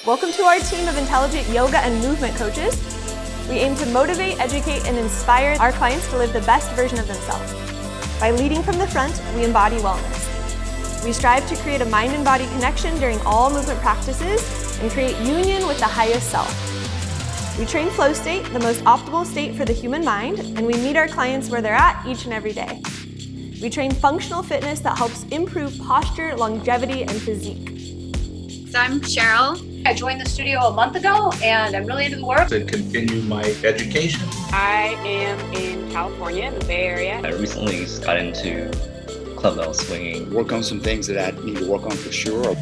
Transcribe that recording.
Welcome to our team of intelligent yoga and movement coaches. We aim to motivate, educate, and inspire our clients to live the best version of themselves. By leading from the front, we embody wellness. We strive to create a mind and body connection during all movement practices and create union with the highest self. We train flow state, the most optimal state for the human mind, and we meet our clients where they're at each and every day. We train functional fitness that helps improve posture, longevity, and physique. So I'm Cheryl. I joined the studio a month ago and I'm really into the work. To continue my education. I am in California, in the Bay Area. I recently got into club level swinging. Work on some things that I need to work on for sure.